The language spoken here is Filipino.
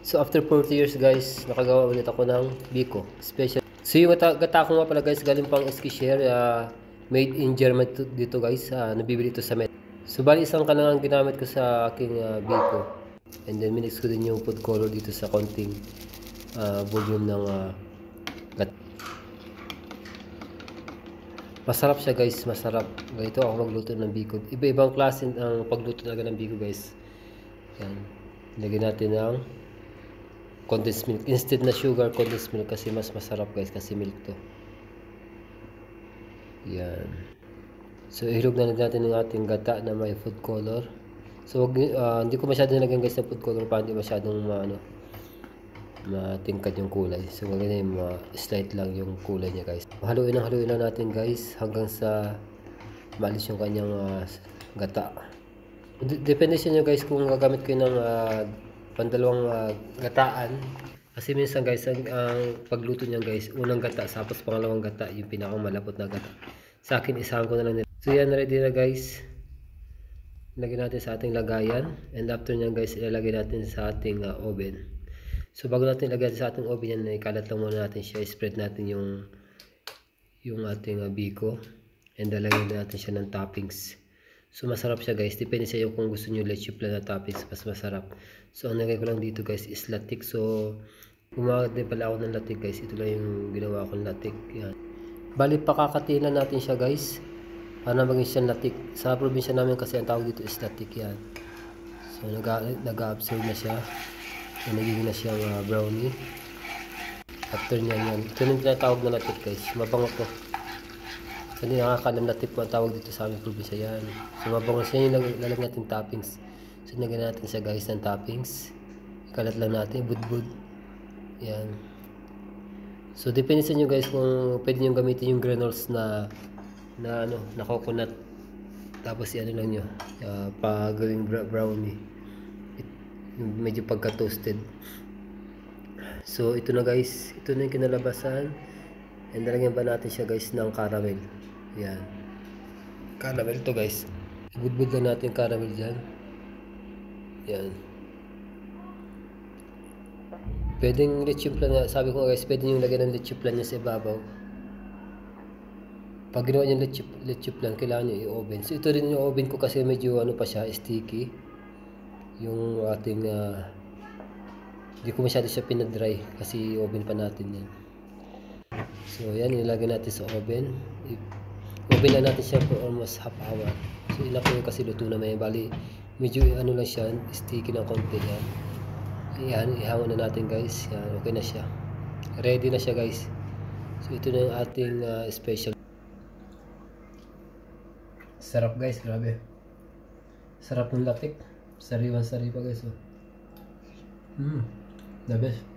So after 40 years guys, nakagawa ulit ako ng biko special. So yung gata ko nga pala guys, galing pang Eskişehir, made in Germany dito guys. Nabibili ito sa Met. So bali isang ka lang ang ginamit ko sa aking biko. And then minix ko din yung food color dito sa konting volume ng gata. Masarap siya guys, masarap. Ganito ako magluto ng biko. Iba-ibang klase ang pagluto talaga ng biko guys. Yan. Lagyan natin ng condensed milk. Instead na sugar, condensed milk kasi mas masarap guys kasi milk to. Yan. So ihulog na natin ng ating gata na may food color. So hindi ko masyadong nilagyan guys ng food color para hindi masyadong matingkad yung kulay. So ganyan yung slight lang yung kulay niya guys. Haluin lang natin guys hanggang sa maalis yung kanyang gata. Depende sa inyo guys kung gagamit kayo ng pandalawang gataan. Kasi minsan guys, ang pagluto niyan guys, unang gata, tapos pangalawang gata, yung pinakang malapot na gata. Sa akin, isahan ko na lang nila. So yan, ready na guys. Lagyan natin sa ating lagayan. And after nyan guys, ilalagay natin sa ating oven. So bago natin ilagay sa ating oven yan, ikalat lang muna natin siya. Spread natin yung ating biko. And lalagyan natin siya ng toppings. So masarap siya guys, depende sa iyo kung gusto niyo leche flan na toppings, mas masarap. So ang nilagay ko lang dito guys is latik. So gumawa din pala ako ng latik guys, ito lang yung ginawa ko ng latik. Yan. Bali pakakatiin lang natin siya guys, para maging siya latik. Sa probinsya namin kasi ang tawag dito is latik yan. So nag-absorb na siya, so nagiging na siyang brownie. After nyan, ito yung tinatawag na latik guys, mabango to. Hindi nakakalam na tip ang tawag dito sa aming probinsya yan. So mabango siya yung lalagyan natin toppings. So nagyan natin siya guys ng toppings. Ikalat lang natin, budbud. Yan. So depende sa inyo guys kung pwede nyo gamitin yung granules na coconut. Tapos ano lang nyo, gawing brownie. Medyo pagka toasted. So ito na guys, ito na yung kinalabasan. And nalagyan pa natin siya guys ng caramel. Yan. Caramel to guys. Ibudbud lang natin yung caramel dyan. Yan. Pwedeng leche flan, sabi ko guys, pwede yung lagyan ng leche flan niya sa ibabaw. Pag ginawa niya leche flan, kailangan nyo i-oven. So ito rin yung oven ko kasi medyo pa siya, sticky. Yung ating, hindi ko masyado siya pinadry kasi oven pa natin yan. So yan, ilagay natin sa oven. Oven lang natin siya for almost half hour. So enough yun kasi luto na may bali. Medyo lang siya, sticky ng konti yan. Yan, ihangon na natin guys. Yan, okay na siya. Ready na siya guys. So ito na yung ating special. Sarap guys, grabe. Sarap ng latik. Sariwa guys. The best.